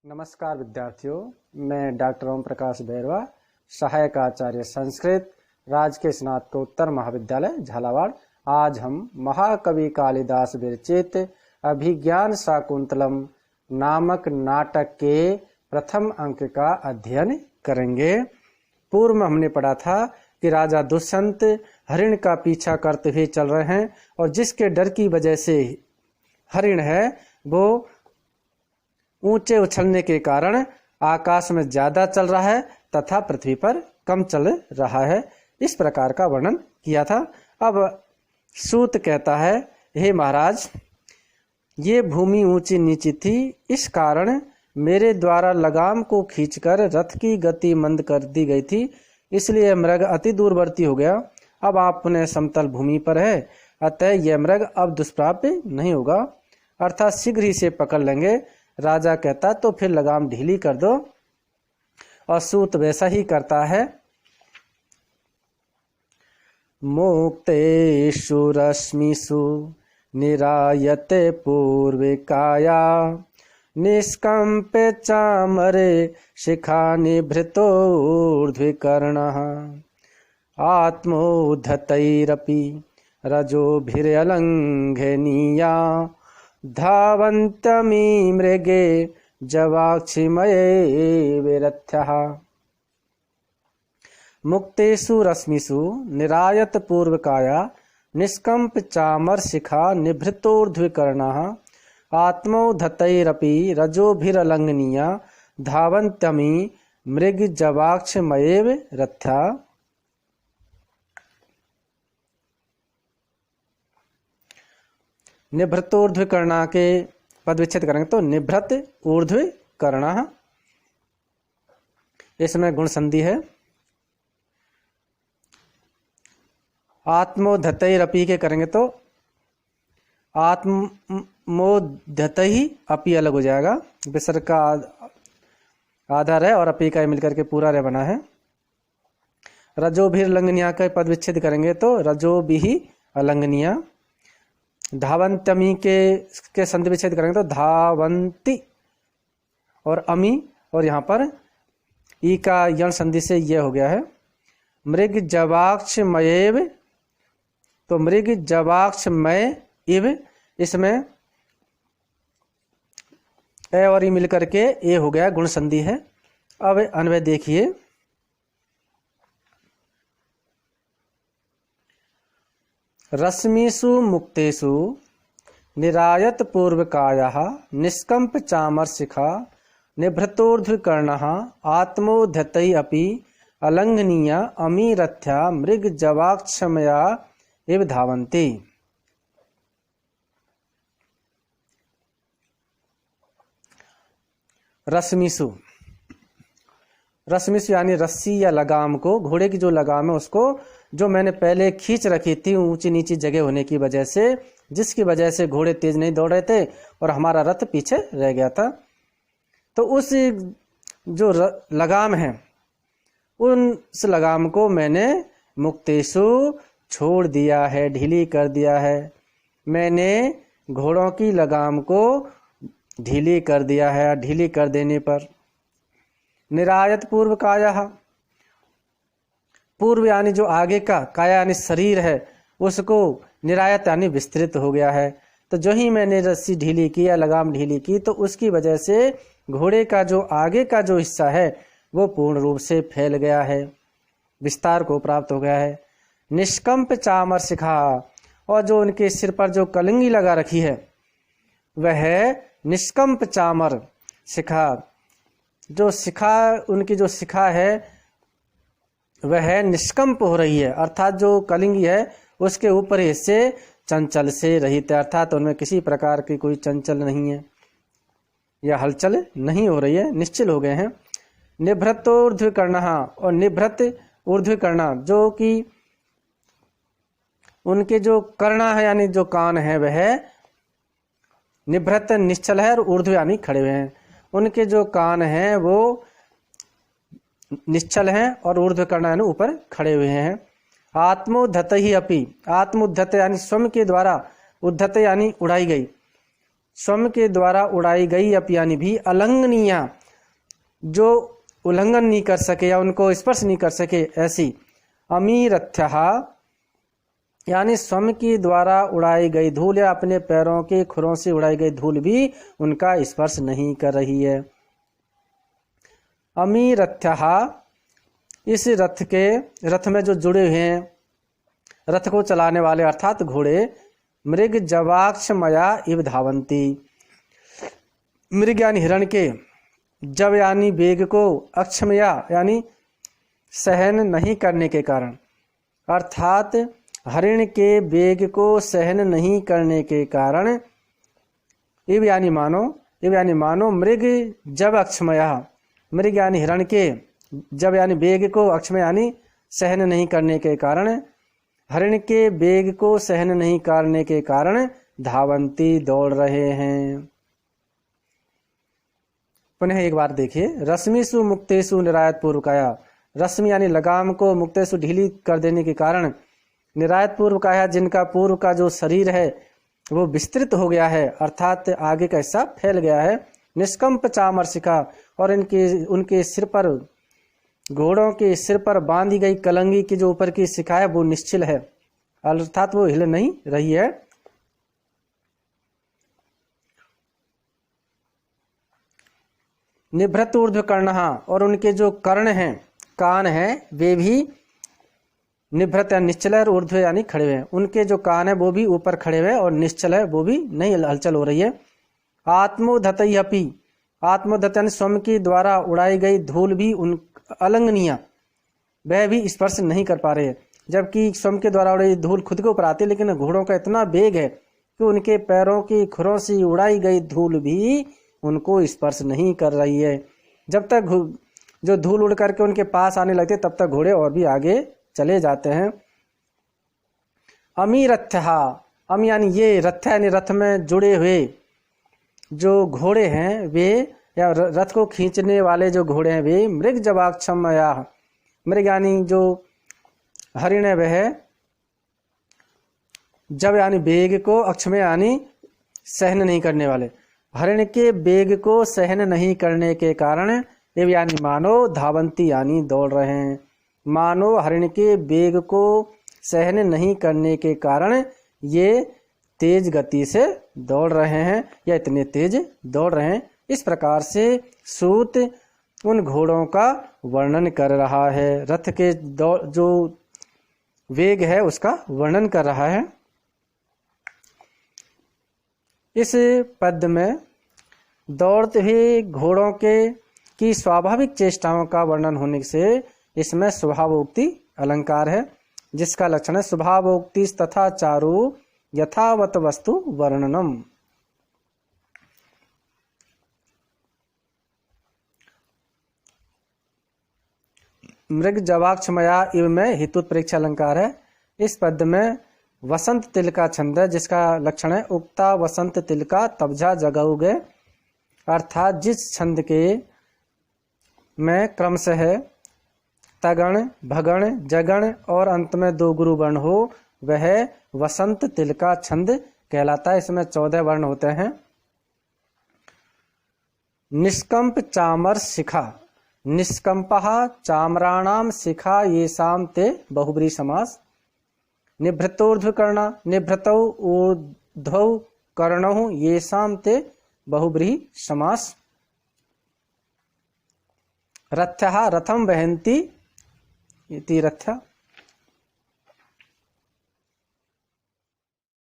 नमस्कार विद्यार्थियों, मैं डॉक्टर ओम प्रकाश बैरवा, सहायक आचार्य संस्कृत, राजकीय स्नातकोत्तर महाविद्यालय झालावाड़। आज हम महाकवि कालिदास विरचित अभिज्ञान शाकुंतलम नामक नाटक के प्रथम अंक का अध्ययन करेंगे। पूर्व में हमने पढ़ा था कि राजा दुष्यंत हरिण का पीछा करते हुए चल रहे हैं और जिसके डर की वजह से हरिण है वो ऊंचे उछलने के कारण आकाश में ज्यादा चल रहा है तथा पृथ्वी पर कम चल रहा है। इस प्रकार का वर्णन किया था। अब सूत कहता है, हे महाराज, ये भूमि ऊंची नीची थी, इस कारण मेरे द्वारा लगाम को खींचकर रथ की गति मंद कर दी गई थी, इसलिए मृग अति दूरवर्ती हो गया। अब आप पुनः समतल भूमि पर है, अतः यह मृग अब दुष्प्राप्य नहीं होगा, अर्थात शीघ्र ही से पकड़ लेंगे। राजा कहता तो फिर लगाम ढीली कर दो, और सूत वैसा ही करता है। मुक्तेषु रश्मिषु निरायते पूर्विकाया निष्कम्प्य चामरे शिखा निभृतोर्ध्विकर्णः आत्मोद्धतैरपि रजोभिरलङ्घनीया धावन्तमी मृगे जवाक्षिमये विरथ्यः। मुक्तेषु रश्मिषु निरायत पूर्वकाया निष्कम्प चामर शिखा निभृतोर्ध्विकर्णः आत्मोद्धतैरपि रजोभिरलङ्घनीया धावन्तमी मृग जवाक्षिमये विरथ्यः। निभृतोर्ध्व कर्णा के पद विच्छेद करेंगे तो निभृत ऊर्ध्व कर्णा, इसमें गुण संधि है। आत्मोद्धतैरपि के करेंगे तो आत्मोद्धतहि अपि अलग हो जाएगा, विसर्ग का आधार है और अपि का मिलकर के पूरा रे बना है। रजोभिर लंघनिया का पद विच्छेद करेंगे तो रजोभिहि अलंघनिया। धावंतमी के संधि विच्छेद करेंगे तो धावंती और अमी, और यहाँ पर ई का यण संधि से यह हो गया है। मृग जवाक्षमयेव, तो मृग जवाक्षमय इव, इसमें ए और ई मिलकर के ए हो गया, गुण संधि है। अब अन्वय देखिए, रश्मिषु मुक्तेषु निरायत पूर्वकायाः निष्कम्प चामर शिखा निभृतोर्ध्वकर्णः आत्मोद्धतै अपि अलंघनीया अमीरथ्या मृग जवाक्षमया इव धावन्ति। रश्मिषु, रश्मिषु यानी रस्सी या लगाम को, घोड़े की जो लगाम है उसको जो मैंने पहले खींच रखी थी ऊंची नीची जगह होने की वजह से, जिसकी वजह से घोड़े तेज नहीं दौड़ रहे थे और हमारा रथ पीछे रह गया था। तो उस जो लगाम है उस लगाम को मैंने मुक्तेषु छोड़ दिया है, ढीली कर दिया है। मैंने घोड़ों की लगाम को ढीली कर दिया है। ढीली कर देने पर निरायत पूर्व काया, पूर्व यानी जो आगे का, काया यानी शरीर है, उसको निरायत यानी विस्तृत हो गया है। तो जो ही मैंने रस्सी ढीली की या लगाम ढीली की तो उसकी वजह से घोड़े का जो आगे का जो हिस्सा है वो पूर्ण रूप से फैल गया है, विस्तार को प्राप्त हो गया है। निष्कंप चामर शिखा, और जो उनके सिर पर जो कलंगी लगा रखी है वह निष्कंप चामर शिखा, जो शिखा उनकी जो शिखा है वह निष्कंप हो रही है, अर्थात जो कलिंगी है उसके ऊपर हिस्से चंचल से रहित है, अर्थात उनमें किसी प्रकार की कोई चंचल नहीं है या हलचल नहीं हो रही है, निश्चल हो गए हैं। निभृतोर्ध्वकर्णः, और निभृत ऊर्ध्वकर्णा, जो कि उनके जो कर्णा है यानी जो कान है वह निभृत निश्चल है और ऊर्ध्व यानी खड़े हुए हैं। उनके जो कान हैं वो निश्चल हैं और ऊर्ध्व कर्णा यानी ऊपर खड़े हुए हैं। आत्मोद्धत ही अपि, आत्मोद्धत यानी स्वयं के द्वारा, उद्धत यानी उड़ाई गई, स्वम के द्वारा उड़ाई गई अपि यानी भी अलंघनीय, जो उल्लंघन नहीं कर सके या उनको स्पर्श नहीं कर सके ऐसी। अमीरथ्यः यानी स्वम के द्वारा उड़ाई गई धूल या अपने पैरों के खुरों से उड़ाई गई धूल भी उनका स्पर्श नहीं कर रही है। अमीरथ्यः इस रथ में जो जुड़े हुए हैं, रथ को चलाने वाले अर्थात घोड़े, मृग जवाक्षमया इव धावंती, मृग यानी हिरण के, जब यानी वेग को, अक्षमया यानी सहन नहीं करने के कारण, अर्थात हरिण के वेग को सहन नहीं करने के कारण, इव यानी मानो मृग जब अक्षमया, मृग यानी हिरण के जब यानी वेग को, अक्षमया यानी सहन नहीं करने के कारण, हरिण के वेग को सहन नहीं करने के कारण धावंती दौड़ रहे हैं। पुनः एक बार देखिए, रश्मिसु मुक्तेषु निरायत पूर्वकाया, रश्मि यानी लगाम को, मुक्तेषु ढीली कर देने के कारण, निरायत पूर्वकाया जिनका पूर्व का जो शरीर है वो विस्तृत हो गया है, अर्थात आगे का हिस्सा फैल गया है। निष्कंप चामर शिखा, और उनके सिर पर, घोड़ों के सिर पर बांधी गई कलंगी की जो ऊपर की शिखा है वो निश्चल है, अर्थात वो हिल नहीं रही है। निभृत ऊर्ध्व कर्णः, और उनके जो कर्ण हैं, कान हैं, वे भी निभृत या निश्चल है, ऊर्ध्व यानी खड़े हुए हैं, उनके जो कान है वो भी ऊपर खड़े हुए हैं, और निश्चल है वो भी नहीं हलचल हो रही है। आत्मोधतयपि, आत्मोधत यानी स्वयं के द्वारा उड़ाई गई धूल भी उन अलंघनीय, वह भी स्पर्श नहीं कर पा रहे हैं, जबकि स्वयं के द्वारा उड़ाई धूल खुद के ऊपर आती है, लेकिन घोड़ों का इतना वेग है कि उनके पैरों की खुरों से उड़ाई गई धूल भी उनको स्पर्श नहीं कर रही है। जब तक जो धूल उड़ करके उनके पास आने लगते तब तक घोड़े और भी आगे चले जाते हैं। अमीरथ्यः, अम यानी ये, रथ यानी रथ में जुड़े हुए जो घोड़े हैं वे, या रथ को खींचने वाले जो घोड़े हैं वे, मृग जवाक्षमया, मृग यानी जो हरिण है वह, जब यानी वेग को, अक्षम यानी सहन नहीं करने वाले, हरिण के वेग को सहन नहीं करने के कारण, एव यानी मानो, धावंती यानी दौड़ रहे हैं, मानो हरिण के वेग को सहन नहीं करने के कारण ये तेज गति से दौड़ रहे हैं या इतने तेज दौड़ रहे हैं। इस प्रकार से सूत उन घोड़ों का वर्णन कर रहा है, रथ के जो वेग है उसका वर्णन कर रहा है। इस पद में दौड़ते हुए घोड़ों की स्वाभाविक चेष्टाओं का वर्णन होने से इसमें स्वभावोक्ति अलंकार है, जिसका लक्षण है स्वभावोक्ति तथा चारु यथावत वस्तु वर्णनम। मृग जवाक्षमया इव में हेतुत्प्रेक्ष अलंकार है। इस पद में वसंत तिल का छंद है, जिसका लक्षण है उक्ता वसंत तिल का तबझा जगउगे, अर्थात जिस छंद के में क्रमशः है तगण, भगण, जगण और अंत में दो गुरु वर्ण हो वह वसंत तिल का छंद कहलाता है। इसमें 14 वर्ण होते हैं। निष्कंप चामर शिखा, निष्कंपः चामराणाम शिखा येषां ते बहुब्रीहि समास। निभृतोर्ध्व कर्ण, निभृतौ ऊर्ध्वौ कर्णौ येषां ते बहुब्रीहि समास। रथ्यः रथम वहन्ति इति रथ्य,